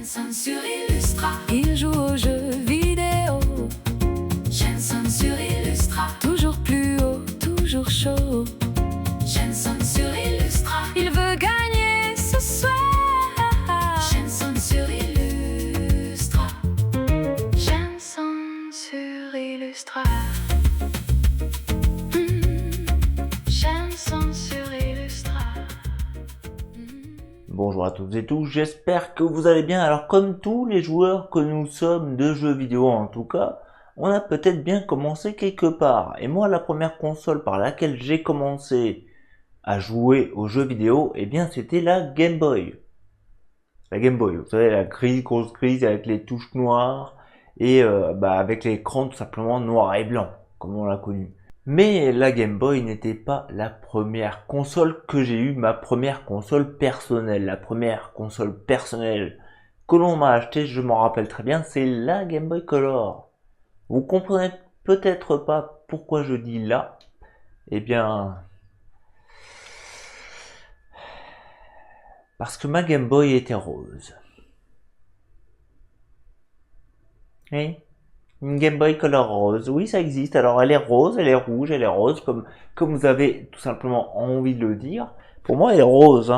Jenson sur Illustra. Il joue aux jeux vidéo. Jenson sur Illustra. Toujours plus haut, toujours chaud. Jenson sur Illustra. Il veut gagner ce soir. Jenson sur Illustra. Jenson sur Illustra. Jenson sur Illustra. Bonjour à toutes et tous, j'espère que vous allez bien. Alors comme tous les joueurs que nous sommes de jeux vidéo en tout cas, on a peut-être bien commencé quelque part. Et moi la première console par laquelle j'ai commencé à jouer aux jeux vidéo, eh bien c'était la Game Boy. La Game Boy, vous savez, la grosse grise avec les touches noires et avec l'écran tout simplement noir et blanc, comme on l'a connu. Mais la Game Boy n'était pas la première console que j'ai eue, ma première console personnelle. La première console personnelle que l'on m'a achetée, je m'en rappelle très bien, c'est la Game Boy Color. Vous comprenez peut-être pas pourquoi je dis là. Eh bien, parce que ma Game Boy était rose. Oui. Une Game Boy Color rose, oui ça existe, alors elle est rose, elle est rouge, elle est rose, comme vous avez tout simplement envie de le dire. Pour moi elle est rose,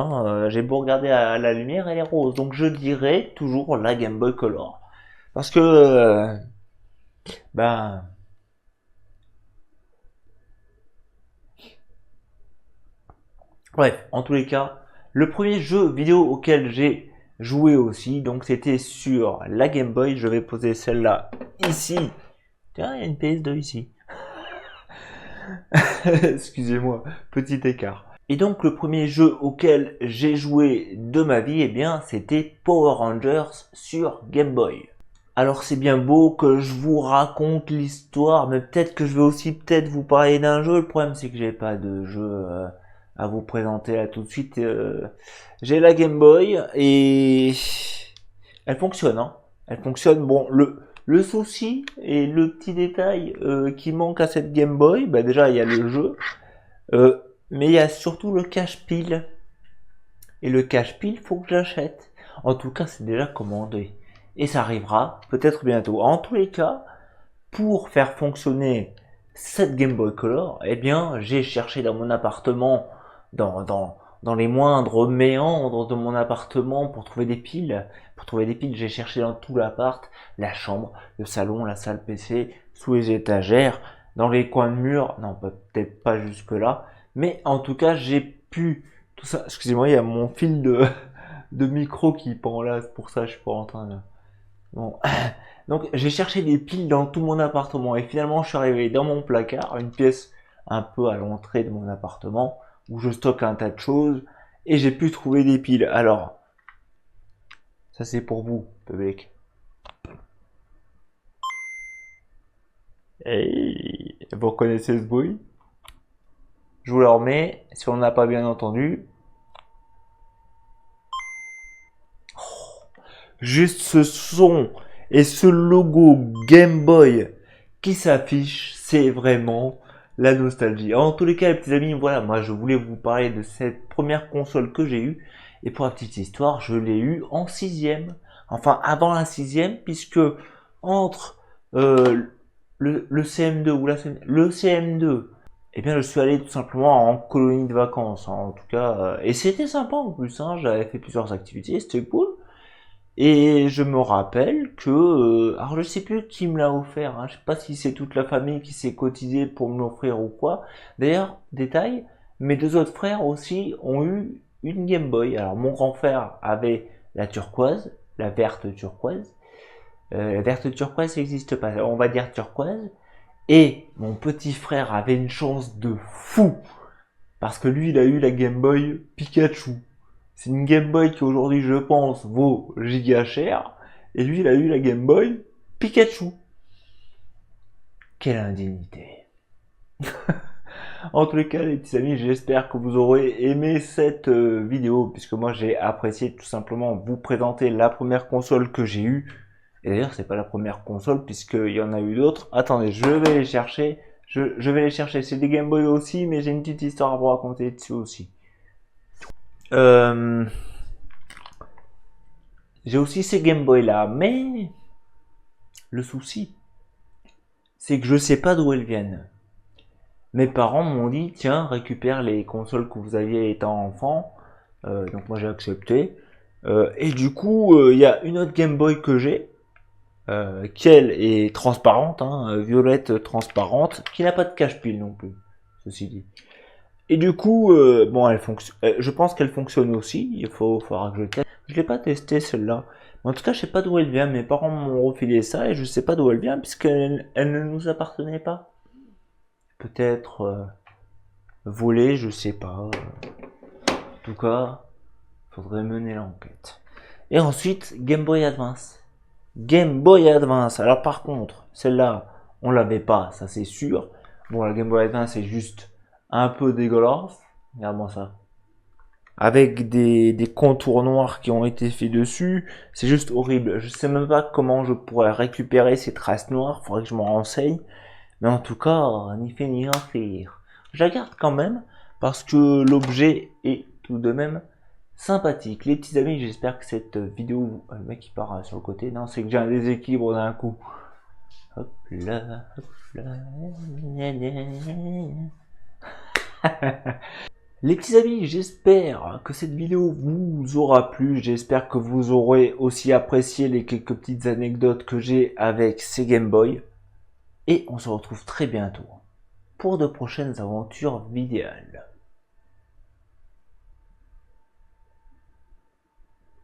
j'ai beau regarder à la lumière, elle est rose, donc je dirais toujours la Game Boy Color. Parce que, bref, en tous les cas, le premier jeu vidéo auquel j'ai joué aussi, donc c'était sur la Game Boy, je vais poser celle-là ici. Tiens, il y a une PS2 ici. Excusez-moi, petit écart. Et donc le premier jeu auquel j'ai joué de ma vie, eh bien c'était Power Rangers sur Game Boy. Alors c'est bien beau que je vous raconte l'histoire, mais peut-être que je vais aussi peut-être vous parler d'un jeu. Le problème c'est que j'ai pas de jeu à vous présenter là tout de suite. J'ai la Game Boy et elle fonctionne, Elle fonctionne. Bon, le souci et le petit détail qui manque à cette Game Boy, déjà il y a le jeu, mais il y a surtout le cache-pile. Et le cache-pile, faut que j'achète. En tout cas, c'est déjà commandé. Et ça arrivera peut-être bientôt. En tous les cas, pour faire fonctionner cette Game Boy Color, eh bien, j'ai cherché dans mon appartement, dans les moindres méandres de mon appartement pour trouver des piles. Pour trouver des piles, j'ai cherché dans tout l'appart, la chambre, le salon, la salle PC, sous les étagères, dans les coins de mur. Non, peut-être pas jusque là. Mais en tout cas, j'ai pu tout ça. Excusez-moi, il y a mon fil de micro qui pend là. C'est pour ça que je suis pas en train de... Bon. Donc j'ai cherché des piles dans tout mon appartement et finalement je suis arrivé dans mon placard, une pièce un peu à l'entrée de mon appartement où je stocke un tas de choses et j'ai pu trouver des piles. Alors, ça c'est pour vous, public. Hey, vous reconnaissez ce bruit? Je vous le remets, si on n'a pas bien entendu. Juste ce son et ce logo Game Boy qui s'affiche, c'est vraiment la nostalgie. En tous les cas, les petits amis, voilà, moi je voulais vous parler de cette première console que j'ai eue. Et pour la petite histoire, je l'ai eue en 6e. Enfin, avant la 6e, puisque entre le CM2 ou le CM2, eh bien je suis allé tout simplement en colonie de vacances. En tout cas, et c'était sympa en plus, j'avais fait plusieurs activités, c'était cool. Et je me rappelle que, alors je sais plus qui me l'a offert, je sais pas si c'est toute la famille qui s'est cotisée pour me l'offrir ou quoi. D'ailleurs, détail, mes deux autres frères aussi ont eu une Game Boy. Alors mon grand frère avait la turquoise, la verte turquoise. La verte turquoise n'existe pas, on va dire turquoise. Et mon petit frère avait une chance de fou, parce que lui il a eu la Game Boy Pikachu. C'est une Game Boy qui aujourd'hui, je pense, vaut giga cher. Et lui, il a eu la Game Boy Pikachu. Quelle indignité. En tous les cas, les petits amis, j'espère que vous aurez aimé cette vidéo, puisque moi, j'ai apprécié tout simplement vous présenter la première console que j'ai eue. Et d'ailleurs, c'est pas la première console, puisqu'il y en a eu d'autres. Attendez, je vais les chercher. Je vais les chercher. C'est des Game Boy aussi, mais j'ai une petite histoire à vous raconter dessus aussi. J'ai aussi ces Game Boy là, mais le souci, c'est que je sais pas d'où elles viennent. Mes parents m'ont dit, tiens, récupère les consoles que vous aviez étant enfant. Donc moi j'ai accepté. Et du coup, il y a une autre Game Boy que j'ai, qui elle est transparente, hein, violette transparente, qui n'a pas de cache-pile non plus, ceci dit. Et du coup, bon, elle fonctionne. Je pense qu'elle fonctionne aussi. Faudra que je teste. Je l'ai pas testé celle-là. En tout cas, je sais pas d'où elle vient. Mes parents m'ont refilé ça et je sais pas d'où elle vient puisqu'elle ne nous appartenait pas. Peut-être volée, je sais pas. En tout cas, faudrait mener l'enquête. Et ensuite, Game Boy Advance. Game Boy Advance. Alors par contre, celle-là, on l'avait pas, ça c'est sûr. Bon, la Game Boy Advance est juste un peu dégueulasse. Regarde-moi ça. Avec des contours noirs qui ont été faits dessus. C'est juste horrible. Je sais même pas comment je pourrais récupérer ces traces noires. Faudrait que je m'en renseigne. Mais en tout cas, ni fait ni rien faire. Je la garde quand même parce que l'objet est tout de même sympathique. Les petits amis, j'espère que cette vidéo... Le mec qui part sur le côté. Non, c'est que j'ai un déséquilibre d'un coup. Hop là, hop là. Les petits amis, j'espère que cette vidéo vous aura plu. J'espère que vous aurez aussi apprécié les quelques petites anecdotes que j'ai avec ces Game Boy. Et on se retrouve très bientôt pour de prochaines aventures vidéales.